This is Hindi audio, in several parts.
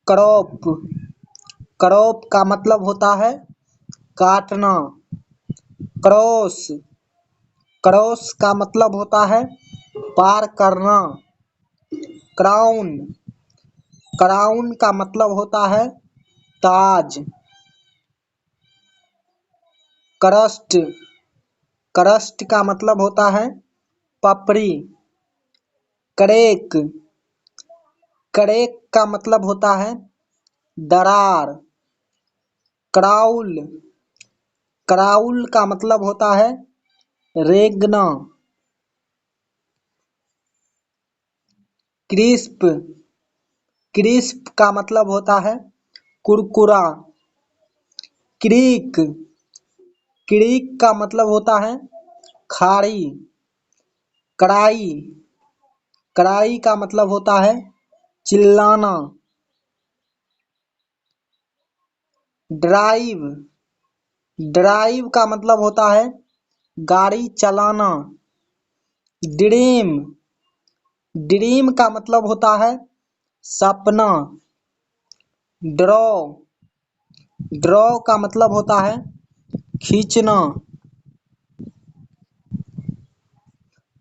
क्रॉप, क्रॉप का मतलब होता है काटना। क्रॉस, क्रॉस का मतलब होता है पार करना। क्राउन, क्राउन का मतलब होता है ताज। क्रस्ट, क्रस्ट का मतलब होता है पपड़ी। क्रेक, क्रेक का मतलब होता है दरार। क्राउल, क्राउल का मतलब होता है रेंगना। क्रिस्प, क्रिस्प का मतलब होता है कुरकुरा। क्रीक, क्रीक का मतलब होता है खाड़ी। कड़ाई, कड़ाई का मतलब होता है चिल्लाना। ड्राइव, ड्राइव का मतलब होता है गाड़ी चलाना। ड्रीम, ड्रीम का मतलब होता है सपना। ड्रॉ, ड्रॉ का मतलब होता है खींचना।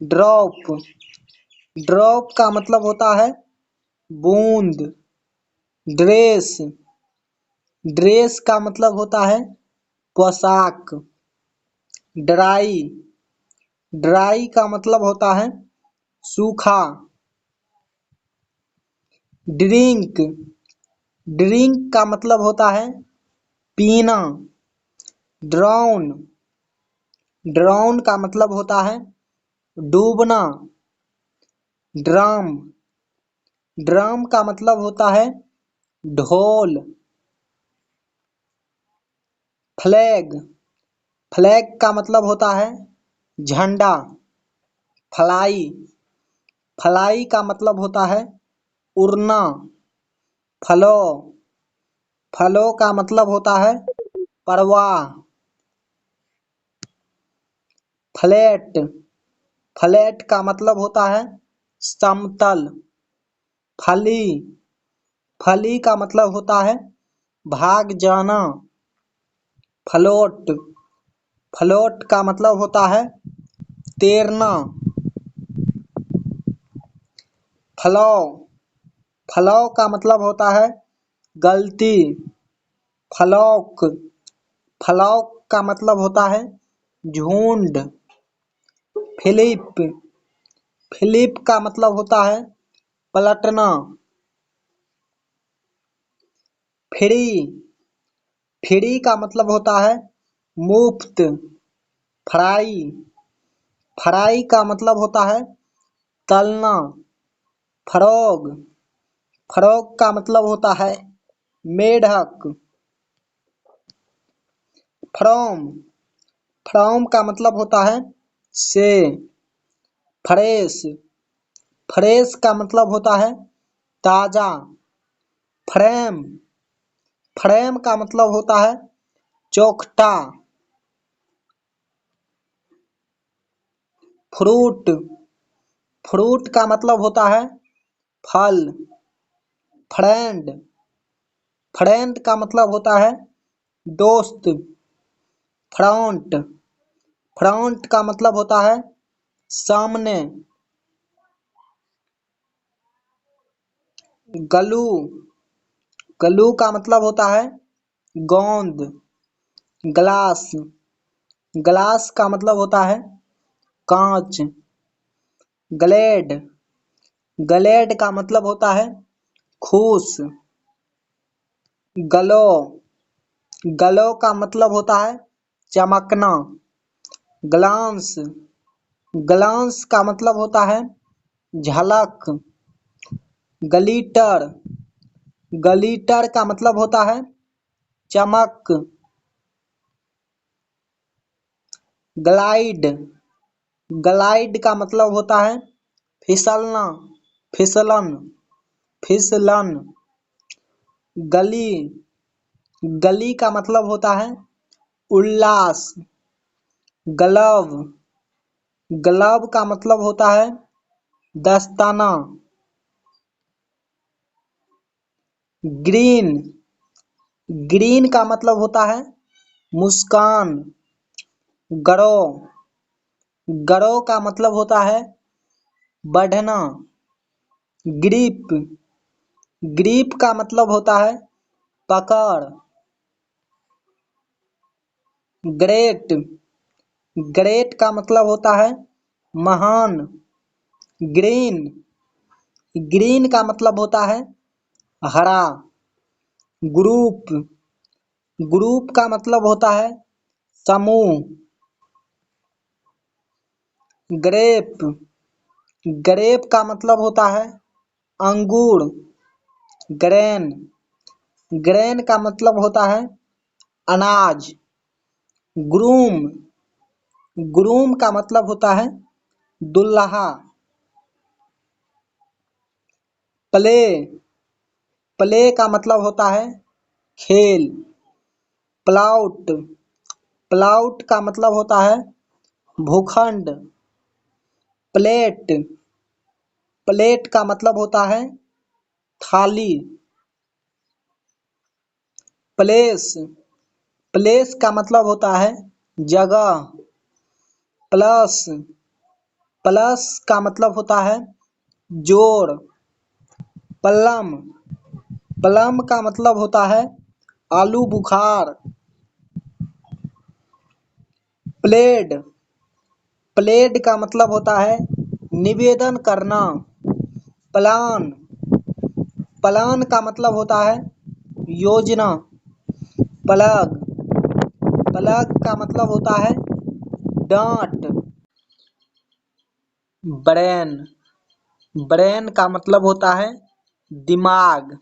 ड्रॉप, ड्रॉप का मतलब होता है बूंद। ड्रेस, ड्रेस का मतलब होता है पोशाक। ड्राई, ड्राई का मतलब होता है सूखा। ड्रिंक, ड्रिंक का मतलब होता है पीना। ड्राउन, ड्राउन का मतलब होता है डूबना। ड्रम, ड्रम का मतलब होता है ढोल। फ्लैग, फ्लैग का मतलब होता है झंडा। फ्लाई, फ्लाई का मतलब होता है उड़ना। फ्लो, फ्लो का मतलब होता है परवाह। फ्लैट, फ्लैट का मतलब होता है समतल। फली, फली का मतलब होता है भाग जाना। फ्लोट, फ्लोट का मतलब होता है तैरना। फ्लॉ, फ्लॉ का मतलब होता है गलती। फ्लॉक, फ्लॉक का मतलब होता है झुंड। फिलिप, फिलिप का मतलब होता है पलटना। फ्री, फ्री का मतलब होता है मुफ्त। फ्राई, फ्राई का मतलब होता है तलना। फ्रॉग, फ्रॉग का मतलब होता है मेढक। फ्रॉम, फ्रॉम का मतलब होता है से। फ्रेश, फ्रेश का मतलब होता है ताजा। फ्रेम, फ्रेम का मतलब होता है चौखटा। फ्रूट, फ्रूट का मतलब होता है फल। फ्रेंड, फ्रेंड का मतलब होता है दोस्त। फ्रंट, फ्रंट का मतलब होता है सामने। गलू, गलू का मतलब होता है गोंद। ग्लास, ग्लास का मतलब होता है कांच। ग्लेड, ग्लेड का मतलब होता है खुश। गलो, गलो का मतलब होता है चमकना। ग्लांस, ग्लांस का मतलब होता है झलक। ग्लिटर, ग्लिटर का मतलब होता है चमक। ग्लाइड, ग्लाइड का मतलब होता है फिसलना, फिसलन, फिसलन। गली, गली का मतलब होता है उल्लास। ग्लव, ग्लव का मतलब होता है दस्ताना। ग्रीन, ग्रीन का मतलब होता है मुस्कान। ग्रो, ग्रो का मतलब होता है बढ़ना। ग्रिप, ग्रिप का मतलब होता है पकड़। ग्रेट, ग्रेट का मतलब होता है महान। ग्रीन, ग्रीन का मतलब होता है हरा। ग्रुप, ग्रुप का मतलब होता है समूह। ग्रेप, ग्रेप का मतलब होता है अंगूर। ग्रेन, ग्रेन का मतलब होता है अनाज। ग्रूम, ग्रूम का मतलब होता है दुल्हा। प्ले, प्ले का मतलब होता है खेल। प्लाउट, प्लाउट का मतलब होता है भूखंड। प्लेट, प्लेट का मतलब होता है थाली। प्लेस, प्लेस का मतलब होता है जगह। प्लस, प्लस का मतलब होता है जोड़। प्लम, प्लम का मतलब होता है आलू बुखार। प्लेड, प्लेड का मतलब होता है निवेदन करना। प्लान, प्लान का मतलब होता है योजना। प्लग, प्लग का मतलब होता है डांट। ब्रेन, ब्रेन का मतलब होता है दिमाग।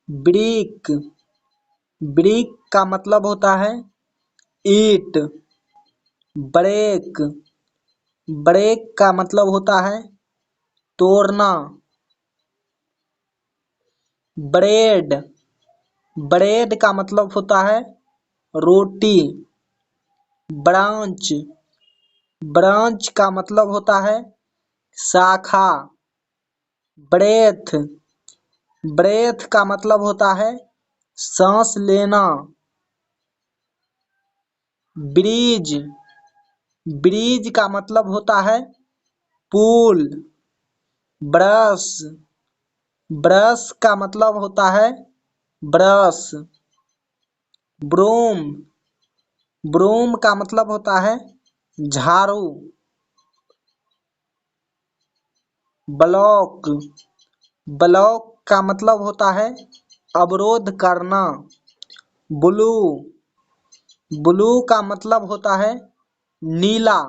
ब्रिक, ब्रिक का मतलब होता है ईंट। ब्रेक, ब्रेक का मतलब होता है तोड़ना। ब्रेड, ब्रेड का मतलब होता है रोटी। ब्रांच, ब्रांच का मतलब होता है शाखा। ब्रेथ, ब्रेथ का मतलब होता है सांस लेना। ब्रिज, ब्रिज का मतलब होता है पुल। ब्रश, ब्रश का मतलब होता है ब्रश। ब्रूम, ब्रूम का मतलब होता है झाड़ू। ब्लॉक, ब्लॉक का मतलब होता है अवरोध करना। ब्लू, ब्लू का मतलब होता है नीला।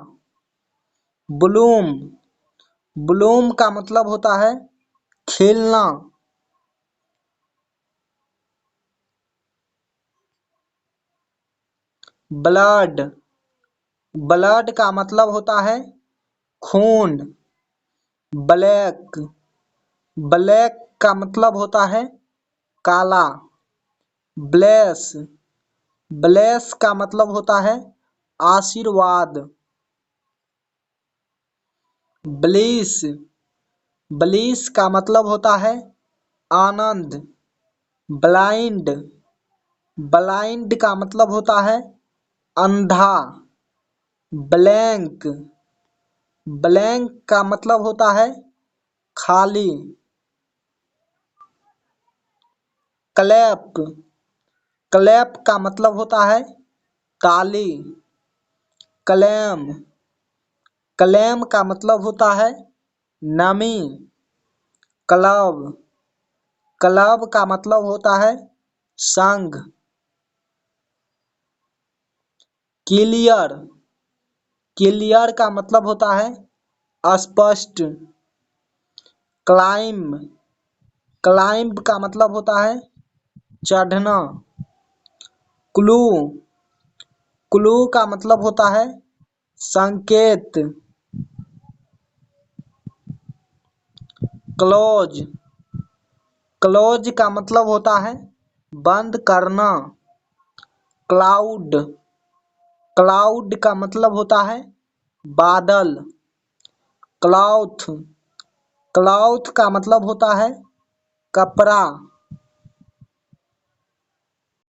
ब्लूम, ब्लूम का मतलब होता है खिलना। ब्लड, ब्लड का मतलब होता है खून। ब्लैक, ब्लैक का मतलब होता है काला। ब्लेस, ब्लेस का मतलब होता है आशीर्वाद। ब्लिस, ब्लिस का मतलब होता है आनंद। ब्लाइंड, ब्लाइंड का मतलब होता है अंधा। ब्लैंक, ब्लैंक का मतलब होता है खाली। क्लैप, क्लैप का मतलब होता है ताली। क्लैम, क्लैम का मतलब होता है नमी। क्लब, क्लब का मतलब होता है संघ। क्लियर, क्लियर का मतलब होता है स्पष्ट। क्लाइम, क्लाइंब का मतलब होता है चढ़ना। क्लू, क्लू का मतलब होता है संकेत। क्लोज, क्लोज का मतलब होता है बंद करना। क्लाउड, क्लाउड का मतलब होता है बादल। क्लॉथ, क्लॉथ का मतलब होता है कपड़ा।